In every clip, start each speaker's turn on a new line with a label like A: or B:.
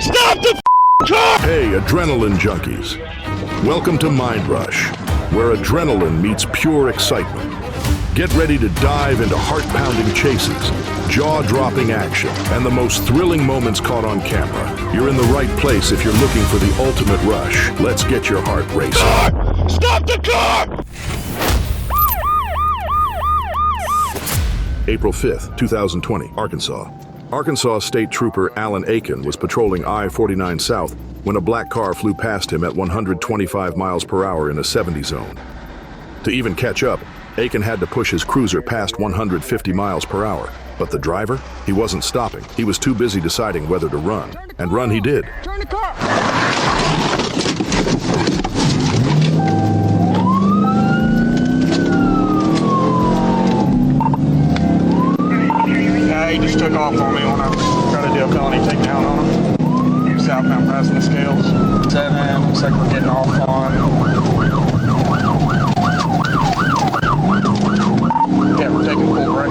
A: Stop the car!
B: Hey, adrenaline junkies. Welcome to Mind Rush, where adrenaline meets pure excitement. Get ready to dive into heart-pounding chases, jaw-dropping action, and the most thrilling moments caught on camera. You're in the right place if you're looking for the ultimate rush. Let's get your heart racing.
A: Car! Stop the car!
B: April 5th, 2020, Arkansas. Arkansas State Trooper Alan Aiken was patrolling I-49 South when a black car flew past him at 125 miles per hour in a 70 zone. To even catch up, Aiken had to push his cruiser past 150 miles per hour. But the driver? He wasn't stopping. He was too busy deciding whether to run. And run he did.
A: Turn the car!
C: He just took off on me when I tried to do a felony takedown on him. He was southbound passing the scales. 7, looks like we're getting off on. Yeah, we're taking full right.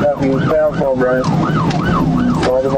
D: Nothing was found for right. Right on.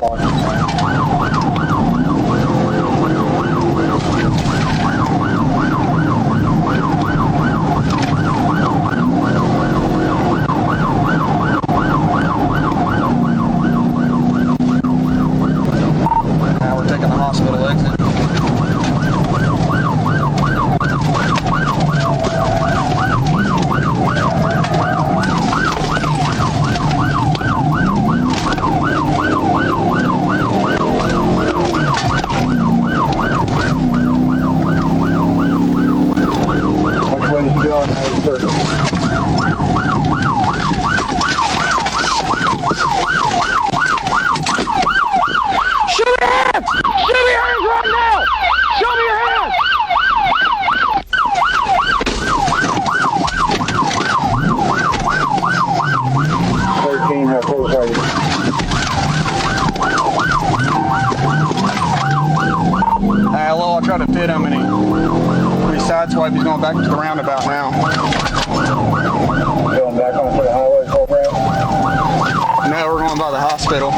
C: Hello, I tried to fit him and he sideswiped. He's going back to the roundabout now.
D: Going back on the highway program?
C: Now we're going by the hospital.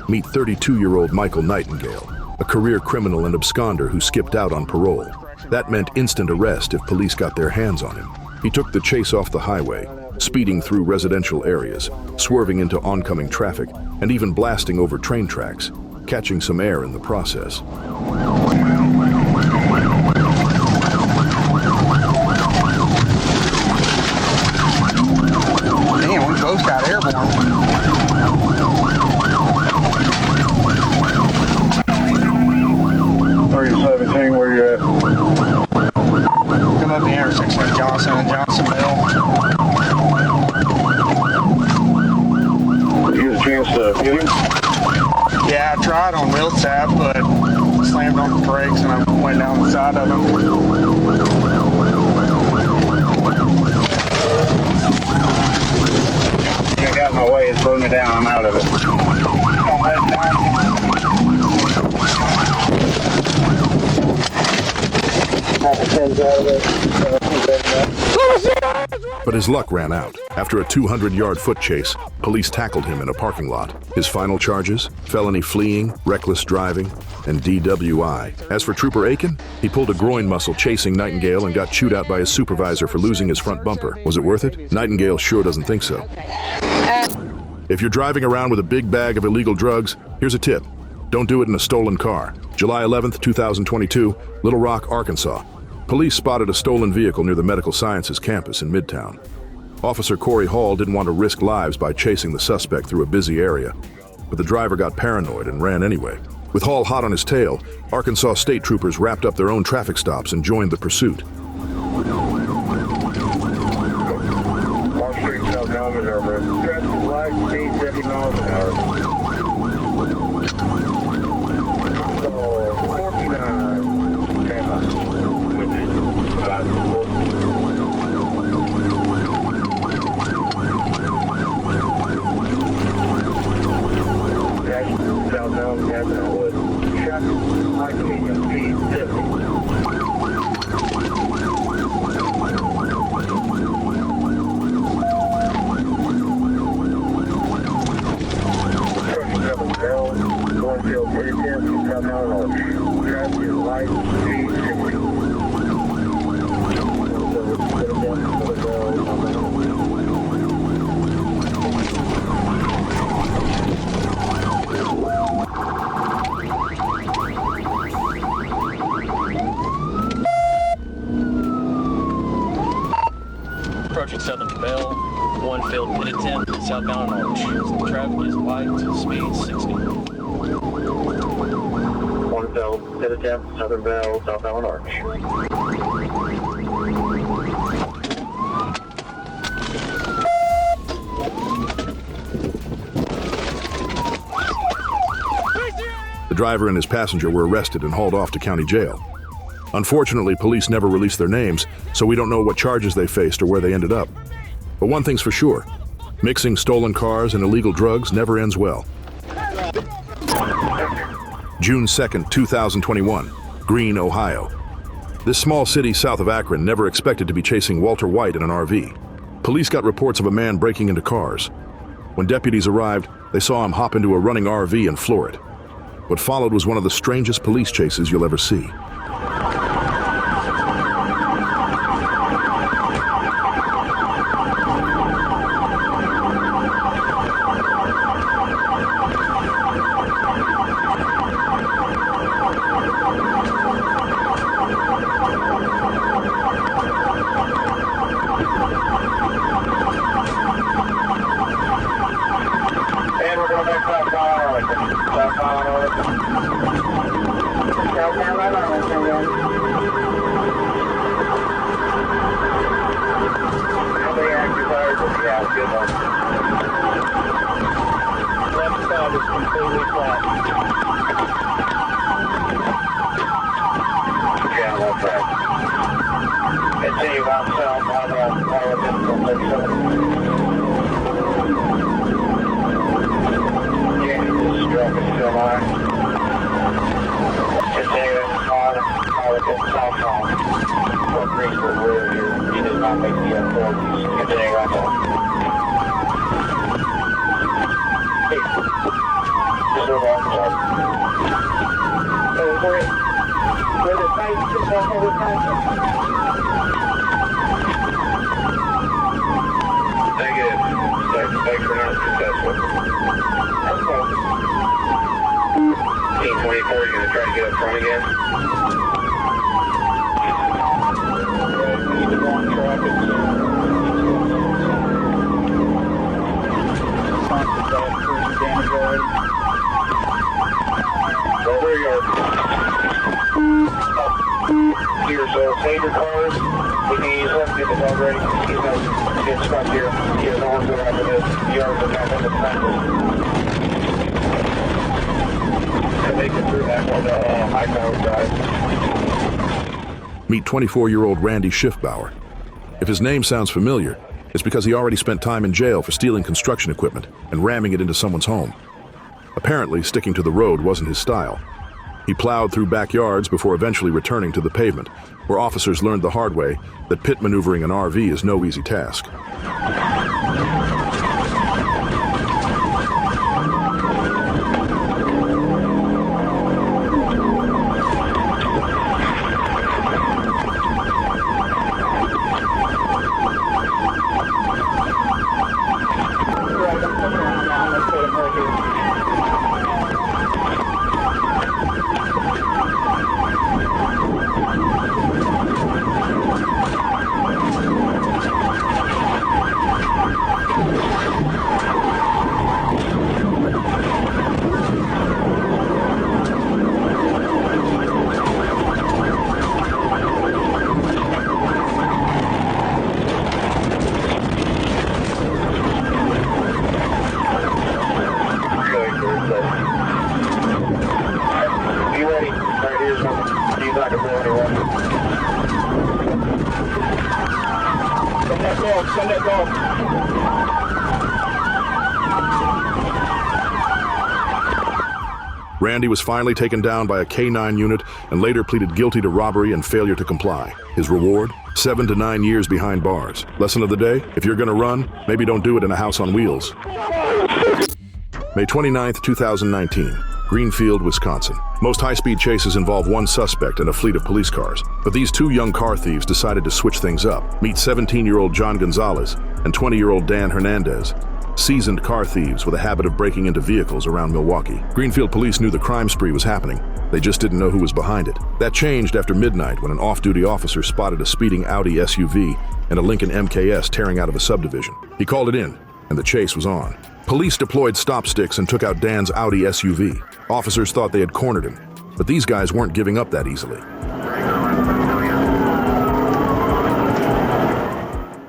B: Meet 32-year-old Michael Nightingale, a career criminal and absconder who skipped out on parole. That meant instant arrest if police got their hands on him. He took the chase off the highway, speeding through residential areas, swerving into oncoming traffic, and even blasting over train tracks, catching some air in the process.
C: Damn, we both got airborne.
D: 17, where you at?
C: Come up the intersection of Johnson and Johnsonville.
D: Did you get a chance to get him?
C: Yeah, I tried on wheel tap, but slammed on the brakes and I went down the side of him.
D: I got in my way, it's slowing me down, I'm out of it.
B: But his luck ran out. After a 200-yard foot chase, police tackled him in a parking lot. His final charges? Felony fleeing, reckless driving, and DWI. As for Trooper Aiken, he pulled a groin muscle chasing Nightingale and got chewed out by his supervisor for losing his front bumper. Was it worth it? Nightingale sure doesn't think so. If you're driving around with a big bag of illegal drugs, here's a tip. Don't do it in a stolen car. July 11th, 2022, Little Rock, Arkansas. Police spotted a stolen vehicle near the Medical Sciences campus in Midtown. Officer Corey Hall didn't want to risk lives by chasing the suspect through a busy area, but the driver got paranoid and ran anyway. With Hall hot on his tail, Arkansas State Troopers wrapped up their own traffic stops and joined the pursuit.
D: Wall Street, South Alabama, traffic light, speed 70 miles an hour. So, 49, stand by. light medium speed 50. Cornfield, Pittston, South Alabama. Traffic is light, speed 60.
E: Approaching Southern Bell, one failed pit attempt, southbound on Orange. Traffic is light, speed 60.
D: One failed pit attempt, Southern Bell, southbound Orange.
B: The driver and his passenger were arrested and hauled off to county jail. Unfortunately, police never released their names, so we don't know what charges they faced or where they ended up. But one thing's for sure, mixing stolen cars and illegal drugs never ends well. June 2nd, 2021, Greene, Ohio. This small city south of Akron never expected to be chasing Walter White in an RV. Police got reports of a man breaking into cars. When deputies arrived, they saw him hop into a running RV and floor it. What followed was one of the strangest police chases you'll ever see.
D: And we're going back southbound Arlington. Southbound Arlington. Southbound Arlington. How many active tires do we have? Good one. Left side is completely flat. Yeah, left side. Continue on southbound Arlington from 37. Traffic still on. Continuing on, Arlington southbound. What brings the rear here? He did not make the authorities. Continuing on south. Hey, just over on the side. Where the fight is off over time. Negative. Thanks for not successful. That's fine. 1824, you're going to try to get up front again? We need to go on traffic. Damage already. Over your here, so save your cars. We can use them to get the dog ready. He's going to get stuck here. He has no one's going after this. Yards are back on the fence. Make it through that one, high-power drive.
B: Meet 24-year-old Randy Schiffbauer. If his name sounds familiar, it's because he already spent time in jail for stealing construction equipment and ramming it into someone's home. Apparently, sticking to the road wasn't his style. He plowed through backyards before eventually returning to the pavement, where officers learned the hard way that pit maneuvering an RV is no easy task. Randy was finally taken down by a K-9 unit and later pleaded guilty to robbery and failure to comply. His reward? 7 to 9 years behind bars. Lesson of the day? If you're gonna run, maybe don't do it in a house on wheels. May 29th, 2019. Greenfield, Wisconsin. Most high-speed chases involve one suspect and a fleet of police cars. But these two young car thieves decided to switch things up. Meet 17-year-old John Gonzalez and 20-year-old Dan Hernandez. Seasoned car thieves with a habit of breaking into vehicles around Milwaukee. Greenfield police knew the crime spree was happening. They just didn't know who was behind it. That changed after midnight when an off-duty officer spotted a speeding Audi SUV and a Lincoln MKS tearing out of a subdivision. He called it in, and the chase was on. Police deployed stop sticks and took out Dan's Audi SUV. Officers thought they had cornered him, but these guys weren't giving up that easily.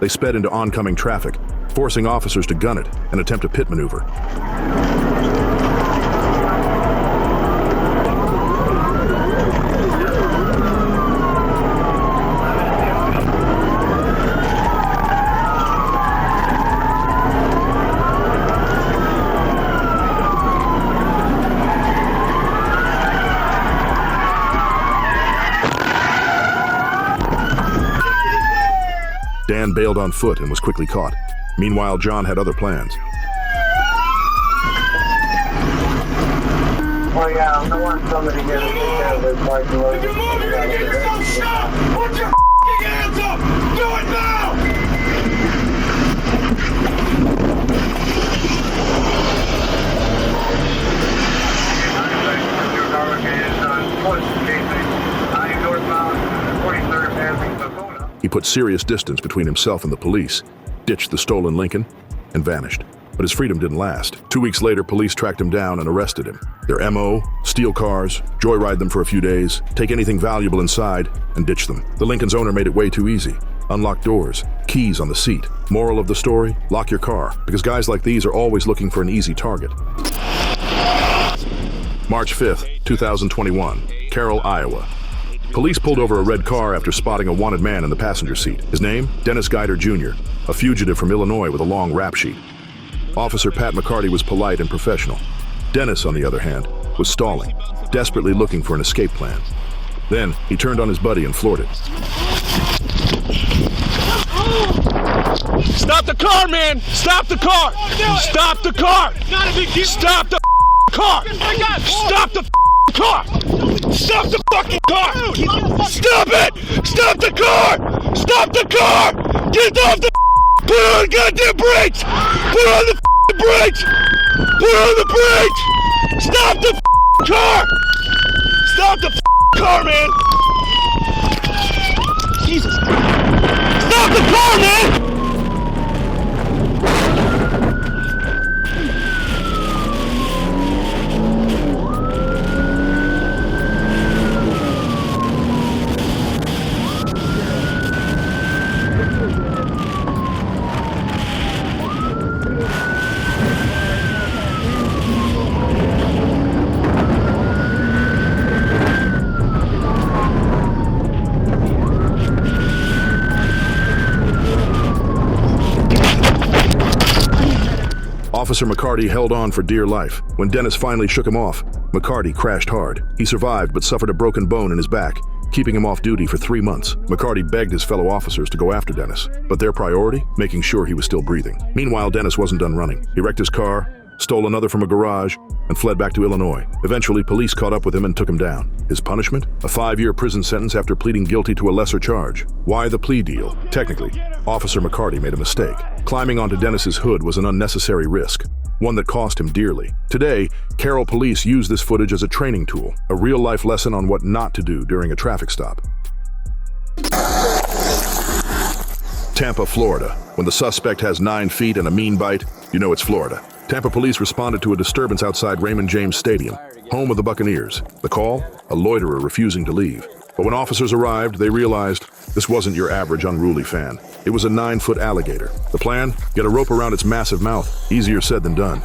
B: They sped into oncoming traffic, forcing officers to gun it and attempt a pit maneuver. Dan bailed on foot and was quickly caught. Meanwhile, John had other plans.
D: Oh yeah, I want somebody to get a this bike.
A: If you're moving, you're gonna get yourself shot! Put your f***ing hands up! Do it now!
B: He put serious distance between himself and the police, ditched the stolen Lincoln, and vanished. But his freedom didn't last. 2 weeks later, police tracked him down and arrested him. Their MO, steal cars, joyride them for a few days, take anything valuable inside, and ditch them. The Lincoln's owner made it way too easy. Unlocked doors, keys on the seat. Moral of the story, lock your car, because guys like these are always looking for an easy target. March 5th, 2021, Carroll, Iowa. Police pulled over a red car after spotting a wanted man in the passenger seat. His name? Dennis Guider Jr., a fugitive from Illinois with a long rap sheet. Officer Pat McCarty was polite and professional. Dennis, on the other hand, was stalling, desperately looking for an escape plan. Then, he turned on his buddy and floored it.
A: Stop the car, man! Stop the car! Stop the car! Not a big deal! Stop the car! Stop the car! Stop the fucking car! Stop it! Stop the car! Stop the car! Get off the put on the goddamn brakes! Put on the brakes! Put on the brakes! Stop the car! Stop the car, man! Jesus! Stop the car, man!
B: Officer McCarty held on for dear life. When Dennis finally shook him off, McCarty crashed hard. He survived but suffered a broken bone in his back, keeping him off duty for 3 months. McCarty begged his fellow officers to go after Dennis, but their priority? Making sure he was still breathing. Meanwhile, Dennis wasn't done running. He wrecked his car, stole another from a garage, and fled back to Illinois. Eventually, police caught up with him and took him down. His punishment? A 5-year prison sentence after pleading guilty to a lesser charge. Why the plea deal? Technically, Officer McCarty made a mistake. Climbing onto Dennis's hood was an unnecessary risk, one that cost him dearly. Today, Carroll police use this footage as a training tool, a real-life lesson on what not to do during a traffic stop. Tampa, Florida. When the suspect has 9 feet and a mean bite, you know it's Florida. Tampa police responded to a disturbance outside Raymond James Stadium, home of the Buccaneers. The call? A loiterer refusing to leave. But when officers arrived, they realized this wasn't your average unruly fan. It was a 9-foot alligator. The plan? Get a rope around its massive mouth. Easier said than done.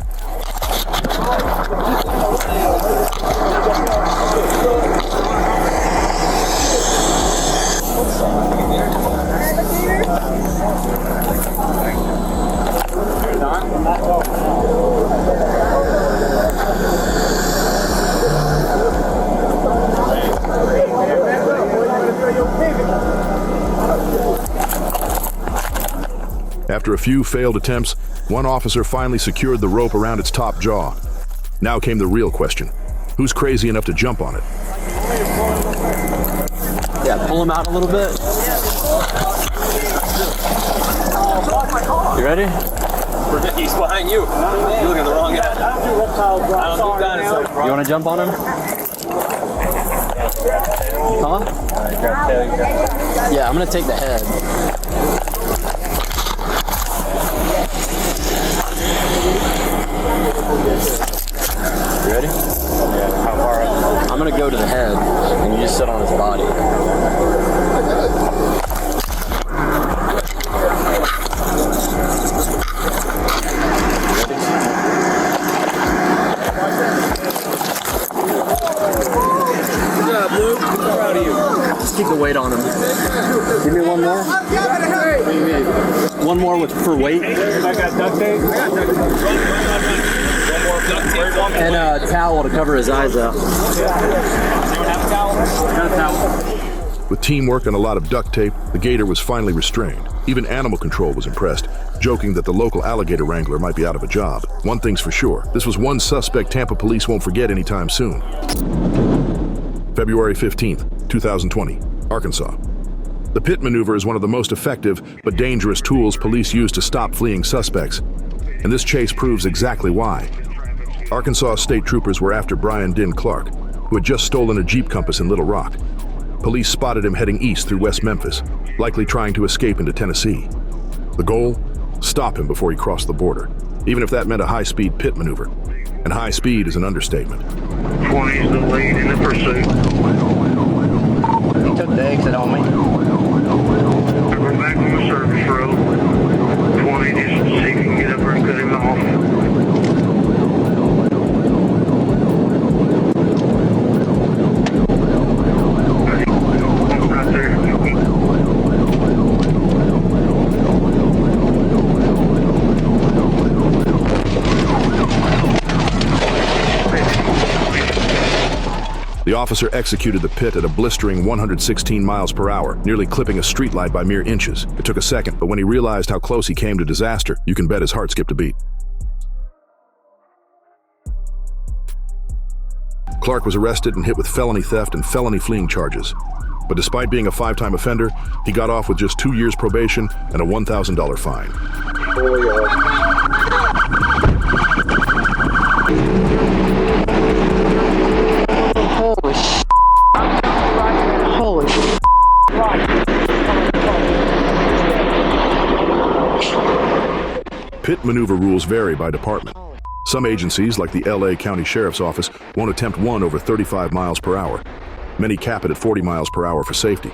B: After a few failed attempts, one officer finally secured the rope around its top jaw. Now came the real question. Who's crazy enough to jump on it?
E: Yeah, pull him out a little bit. You ready? He's behind you. You're looking at the wrong guy. You want to jump on him? Huh? Yeah, I'm going to take the head. You ready? Yeah, how far? I'm going to go to the head, and you just sit on his body. Keep the weight on him. Give me one more. One more for weight.
C: I got duct tape.
E: And a towel to cover his eyes up.
B: With teamwork and a lot of duct tape, the gator was finally restrained. Even animal control was impressed, joking that the local alligator wrangler might be out of a job. One thing's for sure, this was one suspect Tampa police won't forget anytime soon. February 15th, 2020, Arkansas. The pit maneuver is one of the most effective but dangerous tools police use to stop fleeing suspects, and this chase proves exactly why. Arkansas state troopers were after Brian Dinn Clark, who had just stolen a Jeep Compass in Little Rock. Police spotted him heading east through West Memphis, likely trying to escape into Tennessee. The goal? Stop him before he crossed the border, even if that meant a high-speed pit maneuver. And high speed is an understatement.
D: 20 is the lead in the pursuit.
E: He took the exit on me.
D: I go back on the service road. 20, just see if you can get up there and cut him off. Right there.
B: The officer executed the pit at a blistering 116 miles per hour, nearly clipping a streetlight by mere inches. It took a second, but when he realized how close he came to disaster, you can bet his heart skipped a beat. Clark was arrested and hit with felony theft and felony fleeing charges. But despite being a 5-time offender, he got off with just 2 years probation and a $1,000 fine.
F: Holy sh**. Holy sh**.
B: Pit maneuver rules vary by department. Some agencies, like the LA County Sheriff's Office, won't attempt one over 35 miles per hour. Many cap it at 40 miles per hour for safety.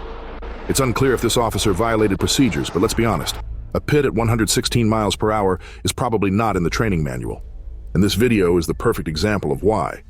B: It's unclear if this officer violated procedures, but let's be honest. A pit at 116 miles per hour is probably not in the training manual. And this video is the perfect example of why.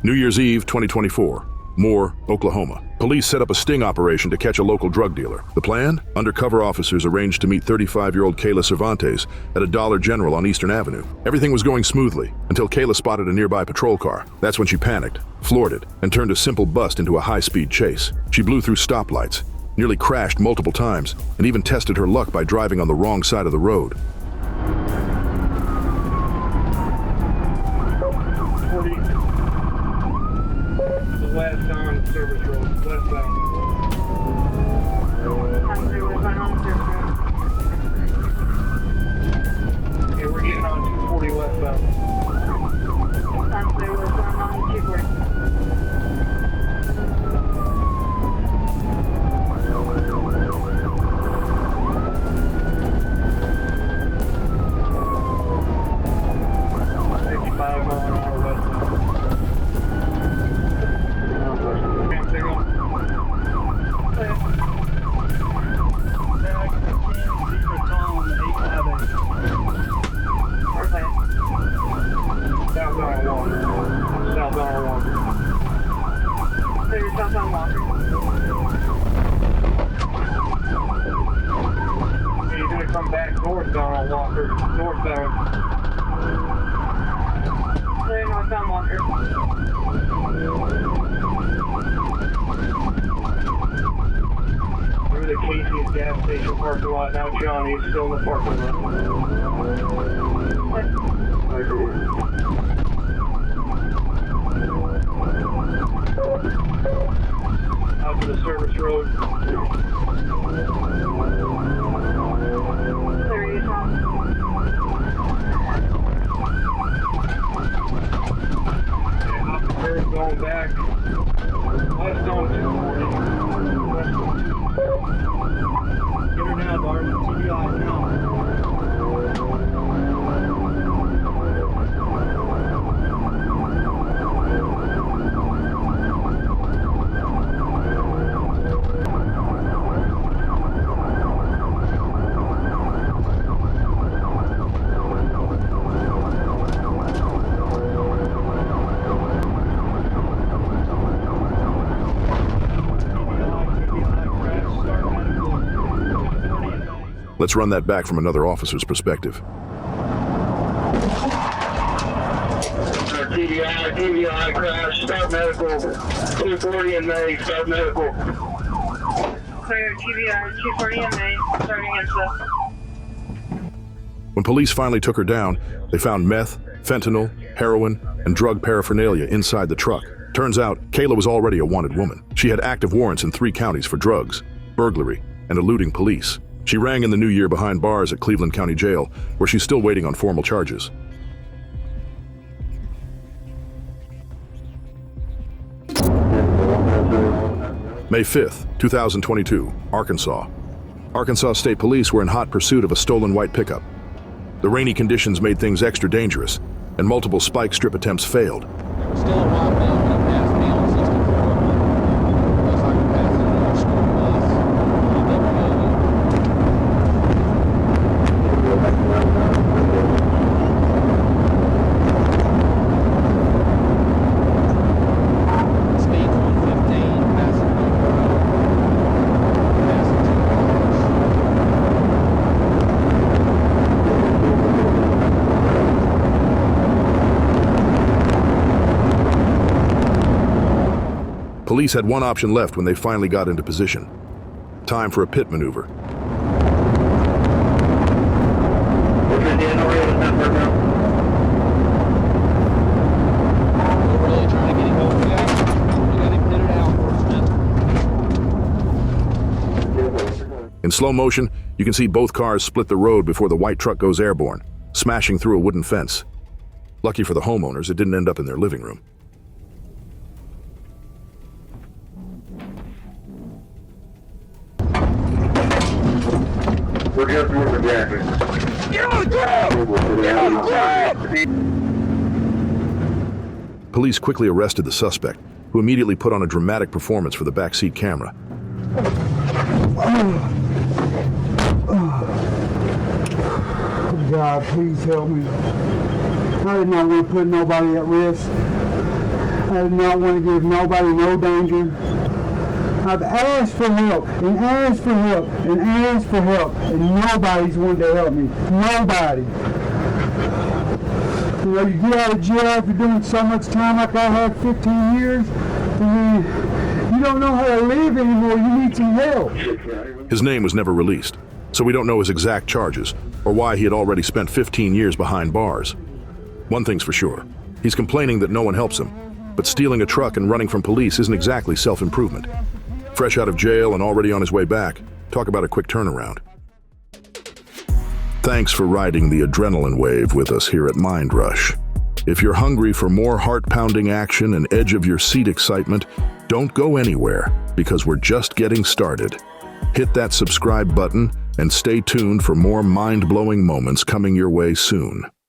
B: New Year's Eve, 2024, Moore, Oklahoma. Police set up a sting operation to catch a local drug dealer. The plan? Undercover officers arranged to meet 35-year-old Kayla Cervantes at a Dollar General on Eastern Avenue. Everything was going smoothly until Kayla spotted a nearby patrol car. That's when she panicked, floored it, and turned a simple bust into a high-speed chase. She blew through stoplights, nearly crashed multiple times, and even tested her luck by driving on the wrong side of the road.
C: West on service road, westbound. Yeah, we're getting on 240 westbound. You're gonna come back northbound on Walker, northbound. Northbound Walker. Through the Casey
D: parking lot now, John. He's still in the parking lot. Out to the service road. Officer going back. West on 240. West on 240. Get her now, Bart. TBI now.
B: Let's run that back from another officer's perspective.
D: TBI crash, start medical. 240 in May, start medical.
G: Clear TBI, 240 in May, starting info.
B: When police finally took her down, they found meth, fentanyl, heroin, and drug paraphernalia inside the truck. Turns out, Kayla was already a wanted woman. She had active warrants in 3 counties for drugs, burglary, and eluding police. She rang in the new year behind bars at Cleveland County Jail, where she's still waiting on formal charges. May 5th, 2022, Arkansas. Arkansas State Police were in hot pursuit of a stolen white pickup. The rainy conditions made things extra dangerous, and multiple spike strip attempts failed.
E: There was still a white belt when I passed me on 64. Looks like I'm passing another school bus. Speed 115, passing over the road. Passing 2 cars.
B: Police had one option left when they finally got into position. Time for a pit maneuver.
E: We're really trying to get him over there. We got him pitted out, horseman.
B: In slow motion, you can see both cars split the road before the white truck goes airborne, smashing through a wooden fence. Lucky for the homeowners, it didn't end up in their living room.
D: We're just moving back. Get on the ground! Get on the ground!
B: Police quickly arrested the suspect, who immediately put on a dramatic performance for the backseat camera.
H: God, please help me. I did not want to put nobody at risk. I did not want to give nobody no danger. I've asked for help, and asked for help, and asked for help, and nobody's wanted to help me. Nobody. You know, you get out of jail after doing so much time like I had, 15 years, and you don't know how to live anymore. You need some help.
B: His name was never released, so we don't know his exact charges or why he had already spent 15 years behind bars. One thing's for sure, he's complaining that no one helps him, but stealing a truck and running from police isn't exactly self-improvement. Fresh out of jail and already on his way back, talk about a quick turnaround. Thanks for riding the adrenaline wave with us here at Mind Rush. If you're hungry for more heart-pounding action and edge-of-your-seat excitement, don't go anywhere, because we're just getting started. Hit that subscribe button and stay tuned for more mind-blowing moments coming your way soon.